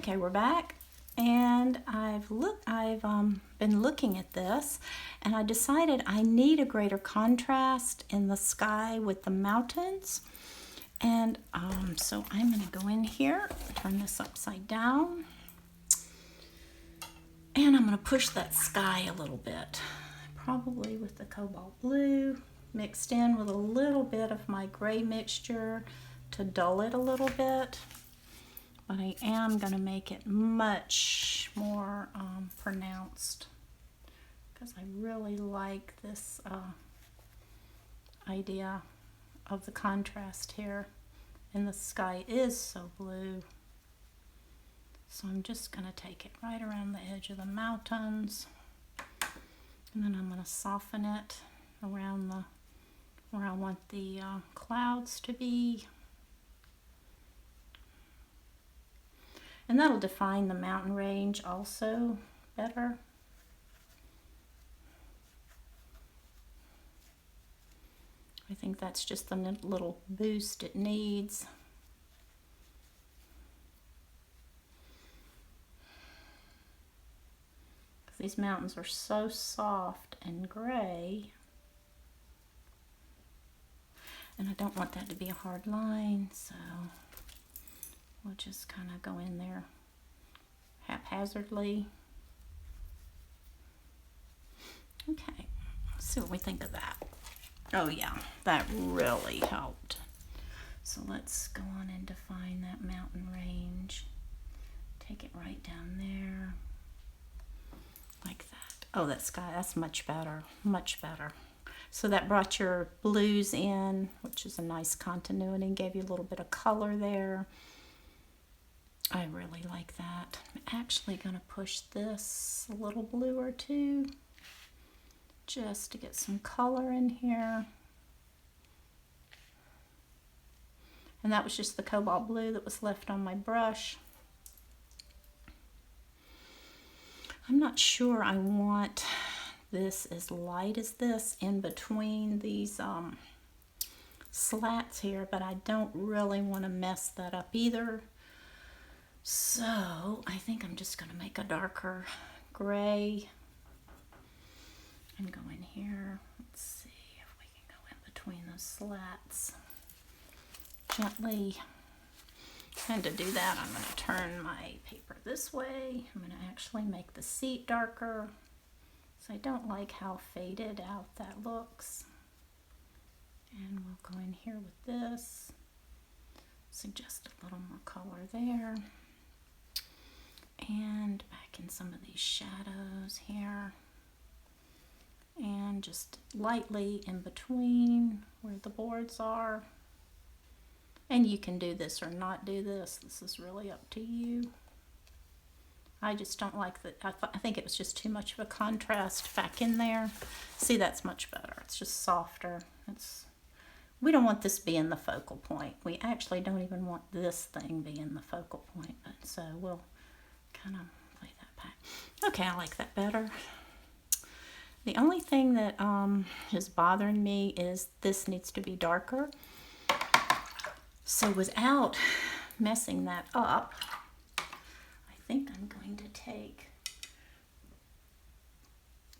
Okay, we're back, and I've been looking at this, and I decided I need a greater contrast in the sky with the mountains. And so I'm going to go in here, turn this upside down, and I'm going to push that sky a little bit, probably with the cobalt blue mixed in with a little bit of my gray mixture to dull it a little bit. But I am going to make it much more pronounced because I really like this idea of the contrast here. And the sky is so blue. So I'm just going to take it right around the edge of the mountains. And then I'm going to soften it around where I want the clouds to be. And that'll define the mountain range also better. I think that's just the little boost it needs. Because these mountains are so soft and gray. And I don't want that to be a hard line, so we'll just kind of go in there haphazardly. Okay, let's see what we think of that. Oh yeah, that really helped. So let's go on and define that mountain range. Take it right down there, like that. Oh, that sky, that's much better, much better. So that brought your blues in, which is a nice continuity, gave you a little bit of color there. I really like that. I'm actually going to push this a little bluer too, just to get some color in here. And that was just the cobalt blue that was left on my brush. I'm not sure I want this as light as this in between these slats here, but I don't really want to mess that up either. So I think I'm just going to make a darker gray and go in here. Let's see if we can go in between those slats gently. And to do that, I'm going to turn my paper this way. I'm going to actually make the seat darker. So I don't like how faded out that looks. And we'll go in here with this. Suggest a little more color there. And back in some of these shadows here. And just lightly in between where the boards are. And you can do this or not do this. This is really up to you. I just don't like that. I think it was just too much of a contrast back in there. See, that's much better. It's just softer. We don't want this being the focal point. We actually don't even want this thing being the focal point. But so we'll kind of play that back. Okay, I like that better. The only thing that is bothering me is this needs to be darker. So without messing that up, I think I'm going to take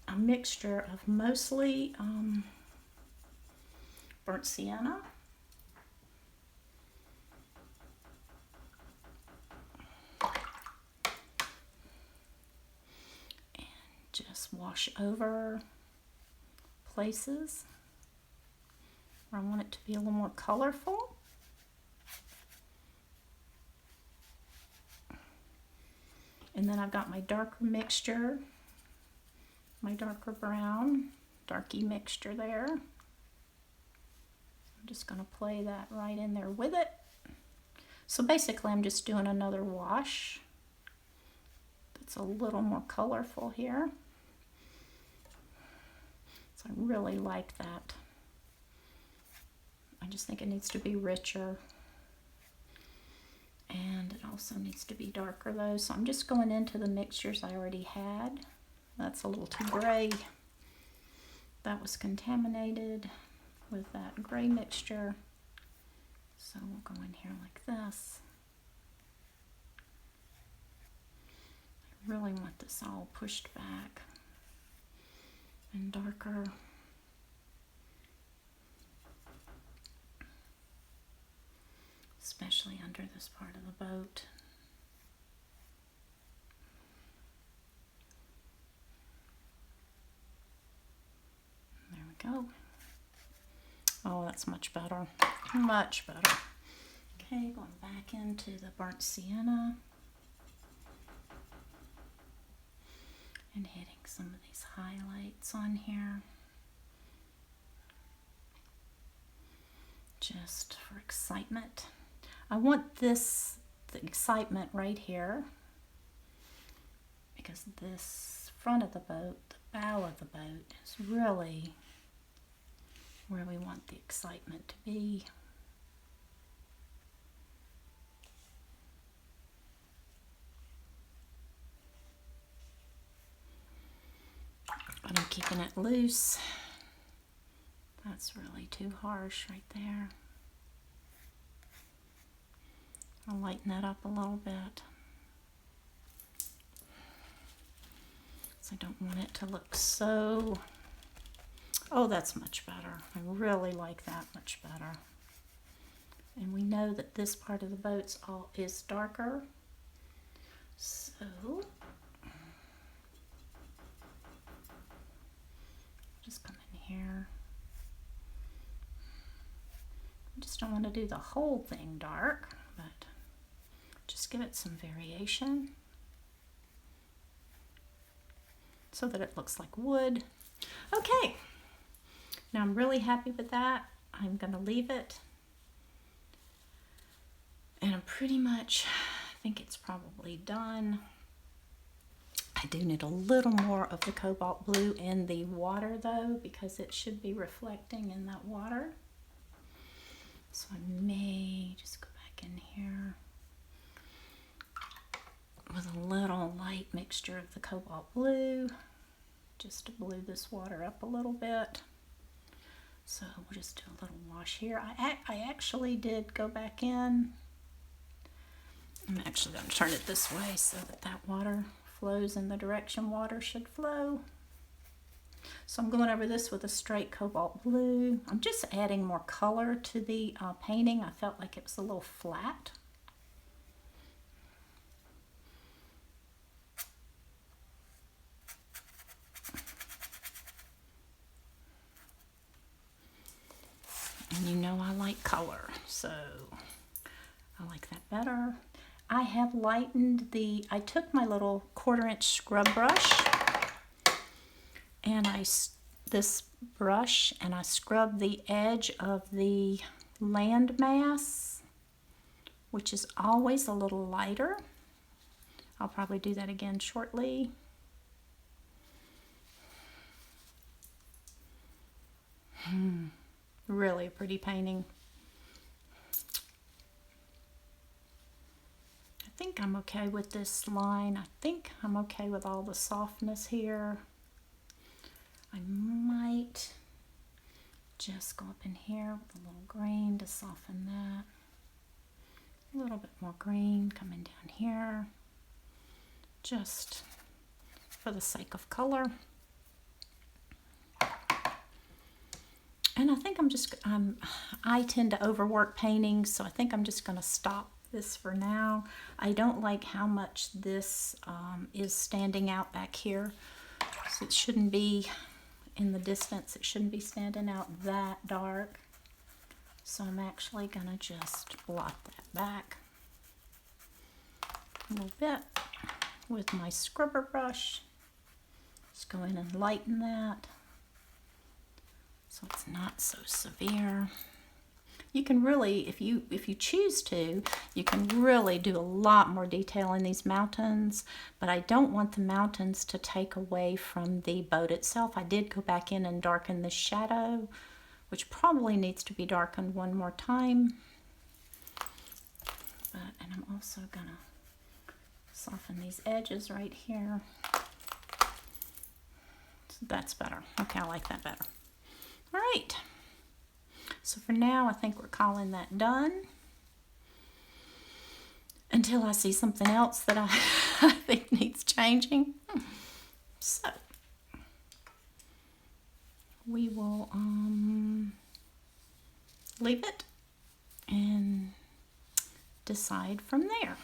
a mixture of mostly burnt sienna, and just wash over places where I want it to be a little more colorful. And then I've got my darker mixture, my darker brown, darky mixture there. I'm just going to play that right in there with it. So basically I'm just doing another wash that's a little more colorful here. So I really like that. I just think it needs to be richer. And it also needs to be darker though. So I'm just going into the mixtures I already had. That's a little too gray. That was contaminated with that gray mixture. So we'll go in here like this. Really want this all pushed back and darker. Especially under this part of the boat. There we go. Oh, that's much better. Much better. Okay, going back into the burnt sienna. And hitting some of these highlights on here. Just for excitement. I want the excitement right here. Because this front of the boat, the bow of the boat, is really where we want the excitement to be. But I'm keeping it loose. That's really too harsh right there. I'll lighten that up a little bit. So I don't want it to look so... Oh, that's much better. I really like that much better. And we know that this part of the boat is darker. So... just come in here. I just don't want to do the whole thing dark, but just give it some variation so that it looks like wood. Okay, now I'm really happy with that. I'm going to leave it, and I'm pretty much, I think it's probably done. I do need a little more of the cobalt blue in the water though, because it should be reflecting in that water. So I may just go back in here with a little light mixture of the cobalt blue, just to blue this water up a little bit. So we'll just do a little wash here. I actually did go back in. I'm actually going to turn it this way so that that water flows in the direction water should flow. So I'm going over this with a straight cobalt blue. I'm just adding more color to the painting. I felt like it was a little flat. And you know I like color, so I like that better. I have lightened I took my little 1/4-inch scrub brush and this brush and I scrubbed the edge of the landmass, which is always a little lighter. I'll probably do that again shortly. Really a pretty painting. I think I'm okay with this line. I think I'm okay with all the softness here. I might just go up in here with a little green to soften that. A little bit more green coming down here, just for the sake of color. And I think I tend to overwork paintings, so I think I'm just going to stop this for now. I don't like how much this is standing out back here. So it shouldn't be in the distance. It shouldn't be standing out that dark. So I'm actually going to just blot that back a little bit with my scrubber brush. Just go in and lighten that so it's not so severe. You can really, if you choose to, you can really do a lot more detail in these mountains, but I don't want the mountains to take away from the boat itself. I did go back in and darken the shadow, which probably needs to be darkened one more time. And I'm also gonna soften these edges right here. So that's better. Okay, I like that better. All right. So for now, I think we're calling that done. until I see something else that I, I think needs changing. So we will leave it and decide from there.